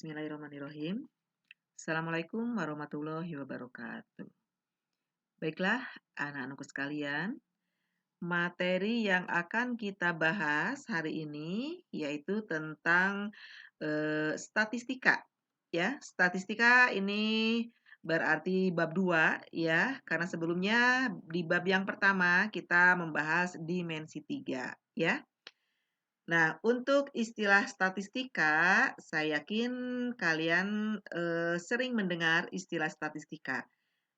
Bismillahirrahmanirrahim. Assalamualaikum warahmatullahi wabarakatuh. Baiklah, anak-anakku sekalian, materi yang akan kita bahas hari ini yaitu tentang statistika. Ya, statistika ini berarti bab 2 ya, karena sebelumnya di bab yang pertama kita membahas dimensi 3 ya. Nah, untuk istilah statistika, saya yakin kalian sering mendengar istilah statistika.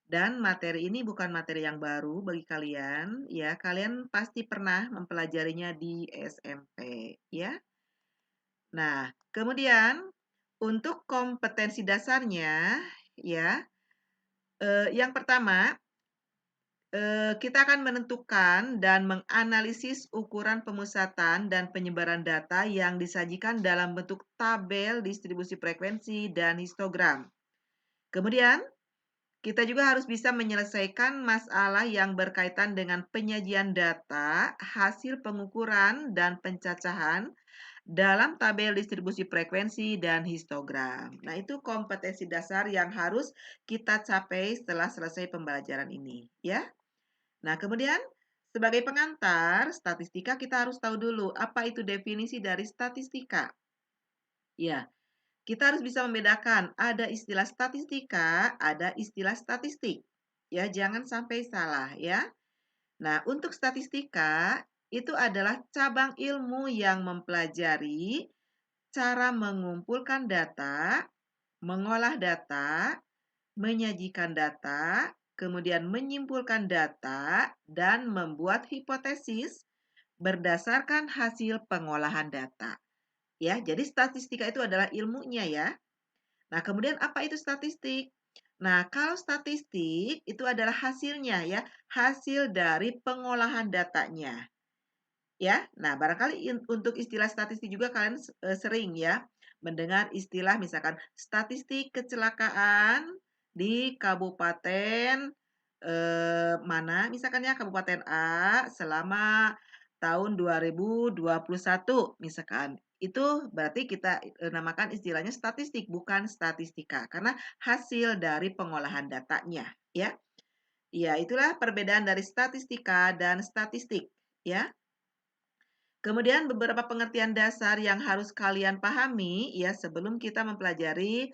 Dan materi ini bukan materi yang baru bagi kalian, ya. Kalian pasti pernah mempelajarinya di SMP, ya. Nah, kemudian untuk kompetensi dasarnya, ya, yang pertama kita akan menentukan dan menganalisis ukuran pemusatan dan penyebaran data yang disajikan dalam bentuk tabel distribusi frekuensi dan histogram. Kemudian, kita juga harus bisa menyelesaikan masalah yang berkaitan dengan penyajian data, hasil pengukuran, dan pencacahan dalam tabel distribusi frekuensi dan histogram. Nah, itu kompetensi dasar yang harus kita capai setelah selesai pembelajaran ini, ya. Nah, kemudian sebagai pengantar statistika kita harus tahu dulu apa itu definisi dari statistika. Ya, kita harus bisa membedakan ada istilah statistika, ada istilah statistik. Ya, jangan sampai salah ya. Nah, untuk statistika itu adalah cabang ilmu yang mempelajari cara mengumpulkan data, mengolah data, menyajikan data, kemudian menyimpulkan data, dan membuat hipotesis berdasarkan hasil pengolahan data. Ya, jadi statistika itu adalah ilmunya ya. Nah, kemudian apa itu statistik? Nah, kalau statistik itu adalah hasilnya ya, hasil dari pengolahan datanya. Ya, nah barangkali untuk istilah statistik juga kalian sering ya mendengar istilah misalkan statistik kecelakaan di kabupaten mana misalkan ya kabupaten A selama tahun 2021 misalkan. Itu berarti kita namakan istilahnya statistik bukan statistika karena hasil dari pengolahan datanya ya. Ya, itulah perbedaan dari statistika dan statistik ya. Kemudian beberapa pengertian dasar yang harus kalian pahami ya sebelum kita mempelajari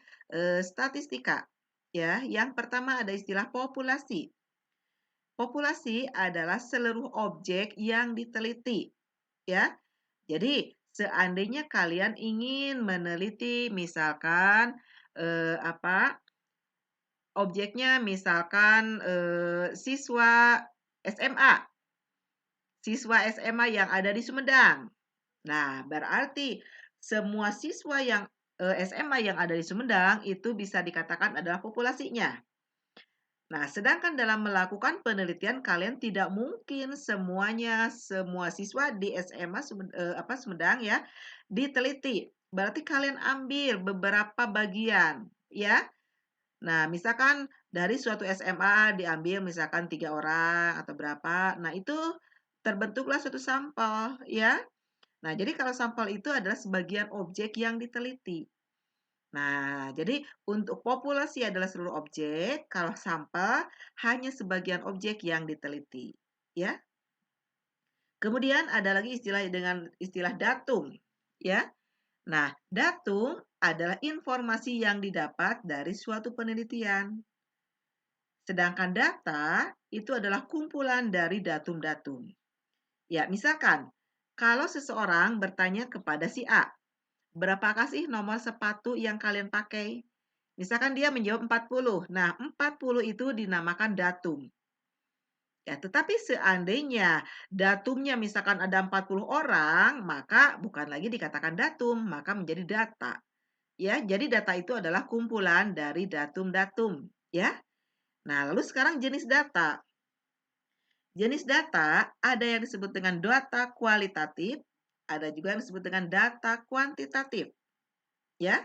statistika. Ya, yang pertama ada istilah populasi. Populasi adalah seluruh objek yang diteliti. Ya. Jadi, seandainya kalian ingin meneliti misalkan objeknya misalkan siswa SMA. Siswa SMA yang ada di Sumedang. Nah, berarti semua siswa yang SMA yang ada di Sumedang itu bisa dikatakan adalah populasinya. Nah, sedangkan dalam melakukan penelitian kalian tidak mungkin semuanya semua siswa di SMA Sumedang ya diteliti. Berarti kalian ambil beberapa bagian ya. Nah, misalkan dari suatu SMA diambil misalkan 3 orang atau berapa. Nah, itu terbentuklah suatu sampel ya. Nah, jadi kalau sampel itu adalah sebagian objek yang diteliti. Nah, jadi untuk populasi adalah seluruh objek, kalau sampel hanya sebagian objek yang diteliti, ya. Kemudian ada lagi istilah dengan istilah datum, ya. Nah, datum adalah informasi yang didapat dari suatu penelitian. Sedangkan data itu adalah kumpulan dari datum-datum. Ya, misalkan kalau seseorang bertanya kepada si A, berapakah sih nomor sepatu yang kalian pakai? Misalkan dia menjawab 40. Nah, 40 itu dinamakan datum. Ya, tetapi seandainya datumnya misalkan ada 40 orang, maka bukan lagi dikatakan datum, maka menjadi data. Ya, jadi data itu adalah kumpulan dari datum-datum, ya. Nah, lalu sekarang jenis data. Jenis data ada yang disebut dengan data kualitatif, ada juga yang disebut dengan data kuantitatif. Ya.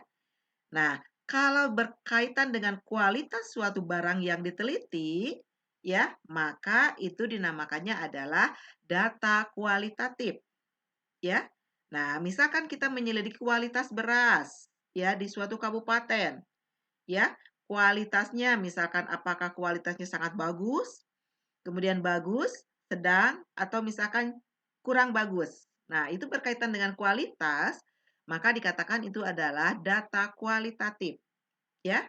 Nah, kalau berkaitan dengan kualitas suatu barang yang diteliti, ya, maka itu dinamakannya adalah data kualitatif, ya. Nah, misalkan kita menyelidiki kualitas beras, ya di suatu kabupaten, ya. Kualitasnya misalkan apakah kualitasnya sangat bagus, kemudian bagus, sedang, atau misalkan kurang bagus. Nah, itu berkaitan dengan kualitas, maka dikatakan itu adalah data kualitatif, ya.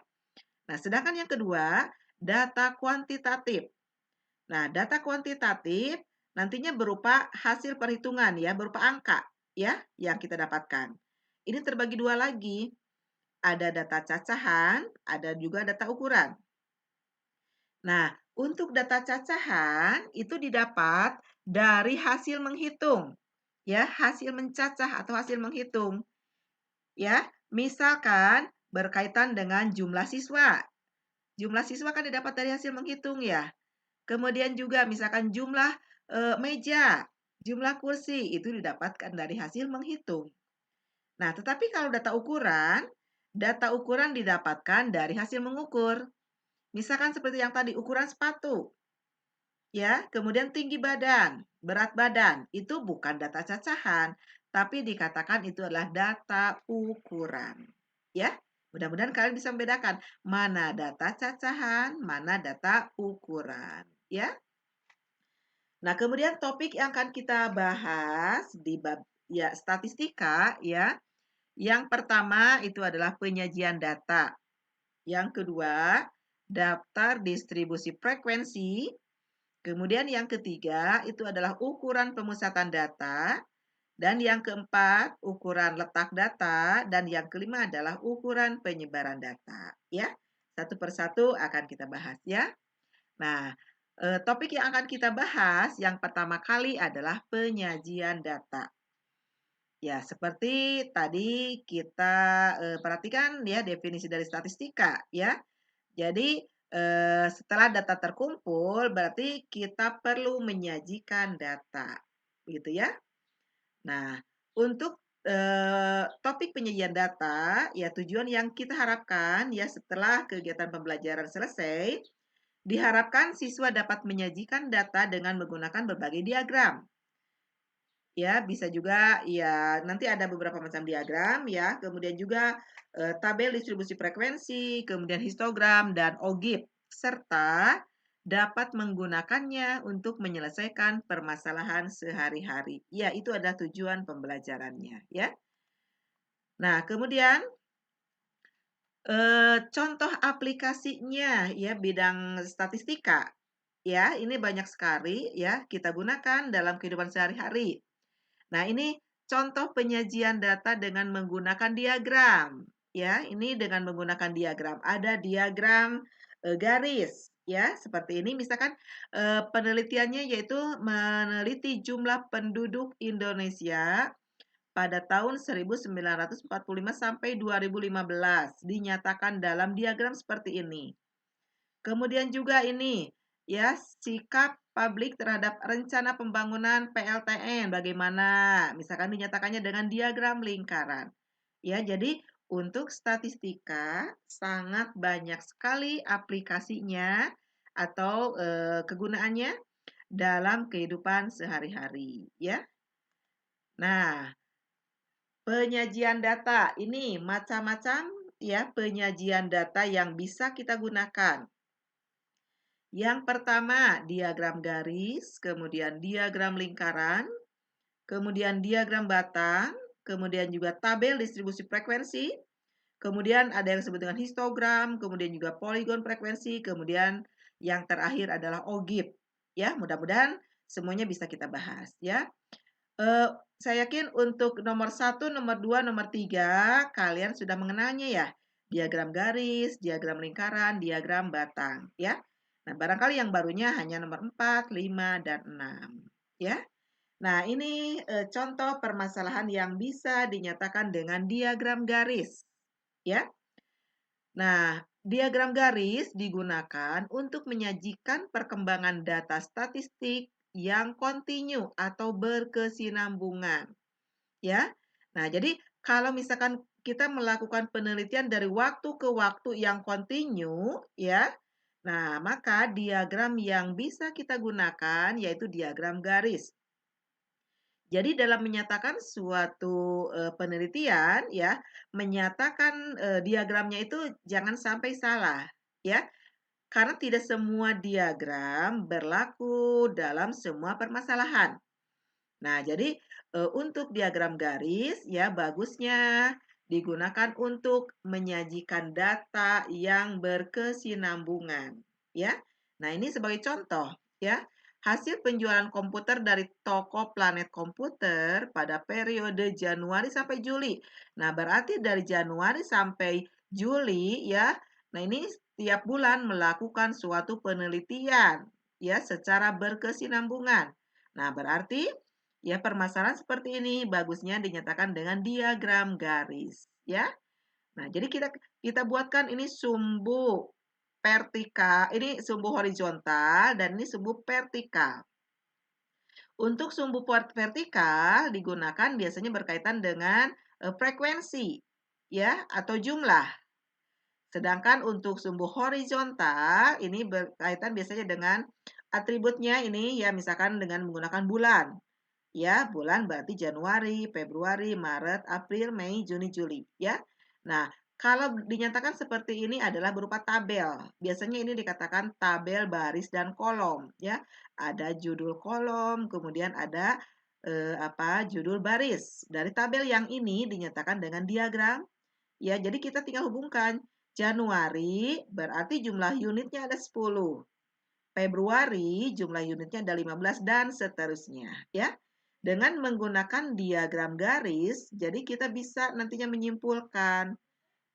Nah, sedangkan yang kedua, data kuantitatif. Nah, data kuantitatif nantinya berupa hasil perhitungan ya, berupa angka ya yang kita dapatkan. Ini terbagi dua lagi, ada data cacahan, ada juga data ukuran. Nah, untuk data cacahan itu didapat dari hasil menghitung, ya, hasil mencacah atau hasil menghitung, ya. Misalkan berkaitan dengan jumlah siswa. Jumlah siswa kan didapat dari hasil menghitung ya. Kemudian juga misalkan jumlah meja, jumlah kursi itu didapatkan dari hasil menghitung. Nah, tetapi kalau data ukuran didapatkan dari hasil mengukur. Misalkan seperti yang tadi ukuran sepatu. Ya, kemudian tinggi badan, berat badan, itu bukan data cacahan, tapi dikatakan itu adalah data ukuran. Ya, mudah-mudahan kalian bisa membedakan mana data cacahan, mana data ukuran. Ya, nah kemudian topik yang akan kita bahas di bab ya statistika ya. Yang pertama itu adalah penyajian data. Yang kedua, daftar distribusi frekuensi. Kemudian yang ketiga itu adalah ukuran pemusatan data. Dan yang keempat, ukuran letak data. Dan yang kelima adalah ukuran penyebaran data. Ya, satu persatu akan kita bahas ya. Nah, topik yang akan kita bahas yang pertama kali adalah penyajian data. Ya, seperti tadi kita perhatikan ya definisi dari statistika ya. Jadi, setelah data terkumpul, berarti kita perlu menyajikan data, gitu ya. Nah, untuk, topik penyajian data, ya tujuan yang kita harapkan ya setelah kegiatan pembelajaran selesai, diharapkan siswa dapat menyajikan data dengan menggunakan berbagai diagram. Ya, bisa juga ya nanti ada beberapa macam diagram ya, kemudian juga tabel distribusi frekuensi, kemudian histogram dan OGIF serta dapat menggunakannya untuk menyelesaikan permasalahan sehari-hari. Ya, itu adalah tujuan pembelajarannya ya. Nah, kemudian contoh aplikasinya ya bidang statistika ya, ini banyak sekali ya kita gunakan dalam kehidupan sehari-hari. Nah, ini contoh penyajian data dengan menggunakan diagram. Ya, ini dengan menggunakan diagram. Ada diagram garis, ya, seperti ini. Misalkan penelitiannya yaitu meneliti jumlah penduduk Indonesia pada tahun 1945 sampai 2015. Dinyatakan dalam diagram seperti ini. Kemudian juga ini, ya, sikap publik terhadap rencana pembangunan PLTN bagaimana? Misalkan dinyatakannya dengan diagram lingkaran. Ya, jadi untuk statistika sangat banyak sekali aplikasinya atau kegunaannya dalam kehidupan sehari-hari, ya. Nah, penyajian data ini macam-macam ya penyajian data yang bisa kita gunakan. Yang pertama, diagram garis, kemudian diagram lingkaran, kemudian diagram batang, kemudian juga tabel distribusi frekuensi, kemudian ada yang disebut dengan histogram, kemudian juga poligon frekuensi, kemudian yang terakhir adalah OGIF. Ya, mudah-mudahan semuanya bisa kita bahas ya. Saya yakin untuk nomor 1, nomor 2, nomor 3 kalian sudah mengenalnya ya. Diagram garis, diagram lingkaran, diagram batang ya. Nah, barangkali yang barunya hanya nomor 4, 5, dan 6 ya. Nah, ini contoh permasalahan yang bisa dinyatakan dengan diagram garis ya. Nah, diagram garis digunakan untuk menyajikan perkembangan data statistik yang kontinu atau berkesinambungan ya. Nah, jadi kalau misalkan kita melakukan penelitian dari waktu ke waktu yang kontinu, ya. Nah, maka diagram yang bisa kita gunakan yaitu diagram garis. Jadi dalam menyatakan suatu, penelitian ya, menyatakan, diagramnya itu jangan sampai salah, ya. Karena tidak semua diagram berlaku dalam semua permasalahan. Nah, jadi, untuk diagram garis ya bagusnya digunakan untuk menyajikan data yang berkesinambungan, ya. Nah, ini sebagai contoh ya, hasil penjualan komputer dari toko Planet Komputer pada periode Januari sampai Juli. Nah, berarti dari Januari sampai Juli ya, nah ini setiap bulan melakukan suatu penelitian ya secara berkesinambungan. Nah, berarti ya, permasalahan seperti ini bagusnya dinyatakan dengan diagram garis, ya. Nah, jadi kita kita buatkan ini sumbu vertikal, ini sumbu horizontal dan ini sumbu vertikal. Untuk sumbu vertikal digunakan biasanya berkaitan dengan frekuensi, ya, atau jumlah. Sedangkan untuk sumbu horizontal ini berkaitan biasanya dengan atributnya ini ya misalkan dengan menggunakan bulan. Ya, bulan berarti Januari, Februari, Maret, April, Mei, Juni, Juli, ya. Nah, kalau dinyatakan seperti ini adalah berupa tabel. Biasanya ini dikatakan tabel baris dan kolom, ya. Ada judul kolom, kemudian ada judul baris. Dari tabel yang ini dinyatakan dengan diagram, ya. Jadi kita tinggal hubungkan. Januari berarti jumlah unitnya ada 10. Februari jumlah unitnya ada 15 dan seterusnya, ya. Dengan menggunakan diagram garis, jadi kita bisa nantinya menyimpulkan,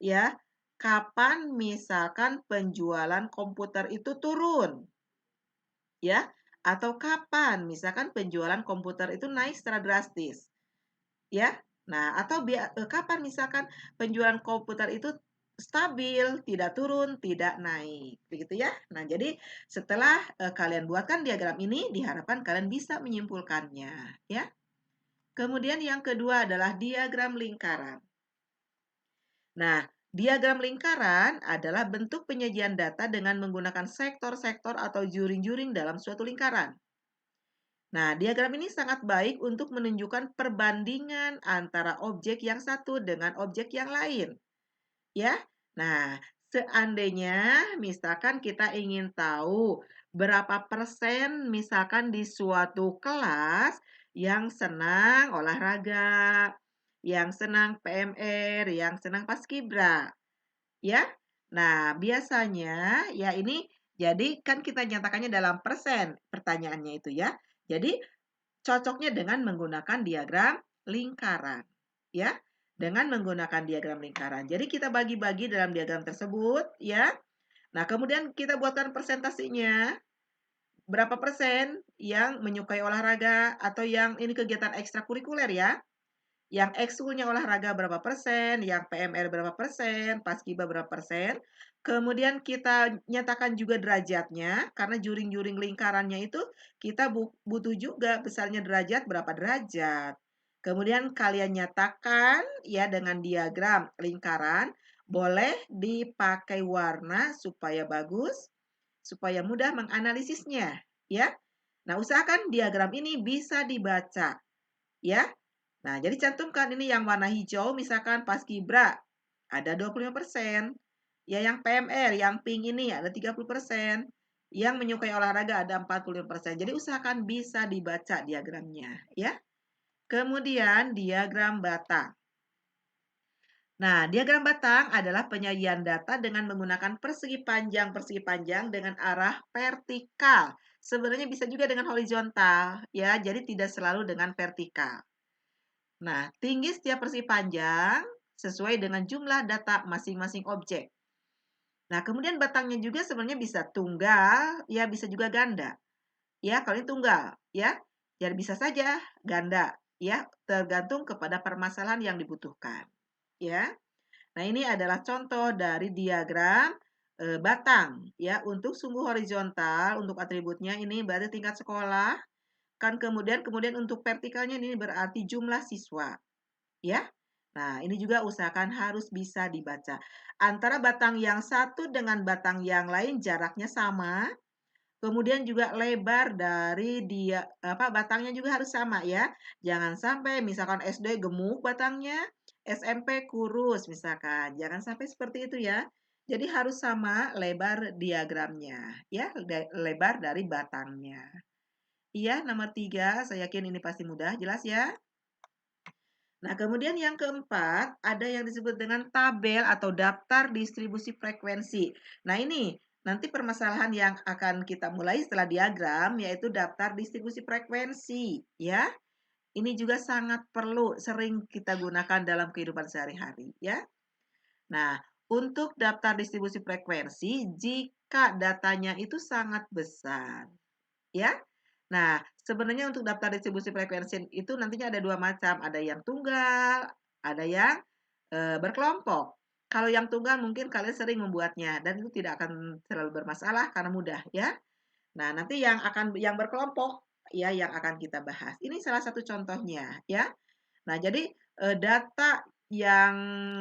ya, kapan misalkan penjualan komputer itu turun, ya, atau kapan misalkan penjualan komputer itu naik secara drastis, ya. Nah, atau kapan misalkan penjualan komputer itu stabil, tidak turun, tidak naik, begitu ya. Nah, jadi setelah kalian buatkan diagram ini, diharapkan kalian bisa menyimpulkannya, ya. Kemudian yang kedua adalah diagram lingkaran. Nah, diagram lingkaran adalah bentuk penyajian data dengan menggunakan sektor-sektor atau juring-juring dalam suatu lingkaran. Nah, diagram ini sangat baik untuk menunjukkan perbandingan antara objek yang satu dengan objek yang lain. Ya, nah, seandainya misalkan kita ingin tahu berapa persen misalkan di suatu kelas yang senang olahraga, yang senang PMR, yang senang paskibra, ya. Nah, biasanya ya ini jadi kan kita nyatakannya dalam persen pertanyaannya itu ya. Jadi cocoknya dengan menggunakan diagram lingkaran, ya. Dengan menggunakan diagram lingkaran. Jadi kita bagi-bagi dalam diagram tersebut, ya. Nah, kemudian kita buatkan persentasinya. Berapa persen yang menyukai olahraga atau yang ini kegiatan ekstrakurikuler ya. Yang ekskulnya olahraga berapa persen, yang PMR berapa persen, paskiba berapa persen. Kemudian kita nyatakan juga derajatnya, karena juring-juring lingkarannya itu kita butuh juga besarnya derajat berapa derajat. Kemudian kalian nyatakan ya dengan diagram lingkaran, boleh dipakai warna supaya bagus, supaya mudah menganalisisnya, ya. Nah, usahakan diagram ini bisa dibaca, ya. Nah, jadi cantumkan ini yang warna hijau misalkan paskibra ada 25%. Ya yang PMR, yang pink ini ada 30%. Yang menyukai olahraga ada 45%. Jadi usahakan bisa dibaca diagramnya, ya. Kemudian diagram batang. Nah, diagram batang adalah penyajian data dengan menggunakan persegi panjang dengan arah vertikal. Sebenarnya bisa juga dengan horizontal, ya. Jadi tidak selalu dengan vertikal. Nah, tinggi setiap persegi panjang sesuai dengan jumlah data masing-masing objek. Nah, kemudian batangnya juga sebenarnya bisa tunggal, ya bisa juga ganda. Ya, kalau ini tunggal, ya. Jadi bisa saja ganda, ya, tergantung kepada permasalahan yang dibutuhkan, ya. Nah, ini adalah contoh dari diagram batang, ya. Untuk sumbu horizontal, untuk atributnya ini berarti tingkat sekolah, kan kemudian untuk vertikalnya ini berarti jumlah siswa. Ya. Nah, ini juga usahakan harus bisa dibaca. Antara batang yang satu dengan batang yang lain jaraknya sama, Kemudian juga lebar dari batangnya juga harus sama ya. Jangan sampai misalkan SD gemuk batangnya, SMP kurus misalkan. Jangan sampai seperti itu ya. Jadi harus sama lebar diagramnya ya, lebar dari batangnya. Iya, nomor 3, saya yakin ini pasti mudah, jelas ya? Nah, kemudian yang keempat, ada yang disebut dengan tabel atau daftar distribusi frekuensi. Nah, ini nanti permasalahan yang akan kita mulai setelah diagram, yaitu daftar distribusi frekuensi. Ya, ini juga sangat perlu, sering kita gunakan dalam kehidupan sehari-hari. Ya, nah, untuk daftar distribusi frekuensi, jika datanya itu sangat besar, ya. Nah, sebenarnya untuk daftar distribusi frekuensi itu nantinya ada 2 macam, ada yang tunggal, ada yang, berkelompok. Kalau yang tunggal mungkin kalian sering membuatnya dan itu tidak akan terlalu bermasalah karena mudah ya. Nah, nanti yang berkelompok ya yang akan kita bahas. Ini salah satu contohnya ya. Nah, jadi, data yang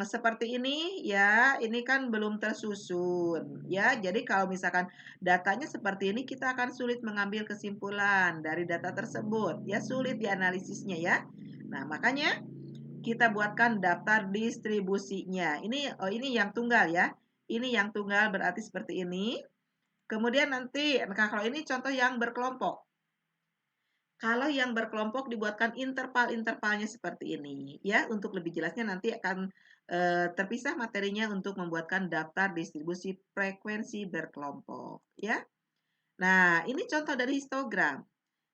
seperti ini ya, ini kan belum tersusun ya. Jadi kalau misalkan datanya seperti ini, kita akan sulit mengambil kesimpulan dari data tersebut ya, sulit dianalisisnya ya. Nah, makanya kita buatkan daftar distribusinya. Ini yang tunggal ya. Ini yang tunggal berarti seperti ini. Kemudian nanti kalau ini contoh yang berkelompok. Kalau yang berkelompok dibuatkan interval-intervalnya seperti ini, ya. Untuk lebih jelasnya nanti akan terpisah materinya untuk membuatkan daftar distribusi frekuensi berkelompok, ya. Nah, ini contoh dari histogram.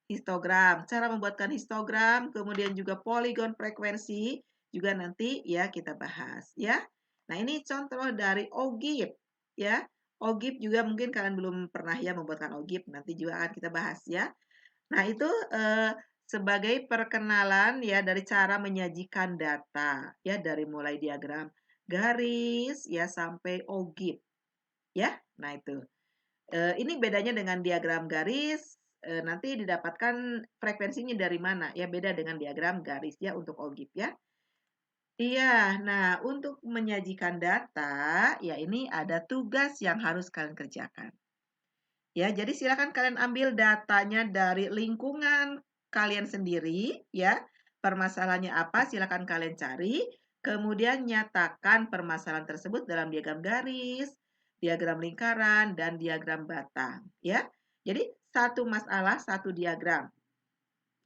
Histogram, cara membuatkan histogram, kemudian juga poligon frekuensi juga nanti ya kita bahas, ya. Nah, ini contoh dari OGIF, ya. OGIF juga mungkin kalian belum pernah ya membuatkan OGIF, nanti juga akan kita bahas ya. Nah, itu, sebagai perkenalan ya dari cara menyajikan data, ya dari mulai diagram garis ya sampai OGIF, ya. Nah itu, ini bedanya dengan diagram garis, nanti didapatkan frekuensinya dari mana, ya beda dengan diagram garis ya untuk OGIF ya. Iya, nah untuk menyajikan data, ya ini ada tugas yang harus kalian kerjakan. Ya, jadi silakan kalian ambil datanya dari lingkungan kalian sendiri, ya. Permasalahannya apa, silakan kalian cari, kemudian nyatakan permasalahan tersebut dalam diagram garis, diagram lingkaran, dan diagram batang, ya. Jadi, satu masalah, satu diagram,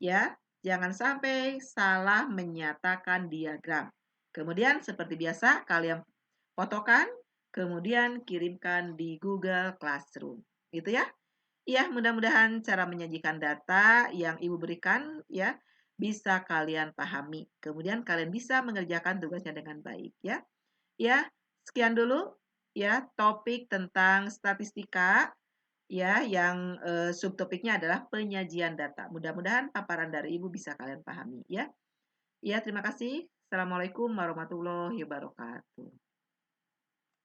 ya. Jangan sampai salah menyatakan diagram. Kemudian, seperti biasa, kalian fotokan, kemudian kirimkan di Google Classroom, gitu ya. Ya, mudah-mudahan cara menyajikan data yang Ibu berikan ya bisa kalian pahami. Kemudian kalian bisa mengerjakan tugasnya dengan baik ya. Ya, sekian dulu ya topik tentang statistika ya yang subtopiknya adalah penyajian data. Mudah-mudahan paparan dari Ibu bisa kalian pahami ya. Ya, terima kasih. Assalamualaikum warahmatullahi wabarakatuh.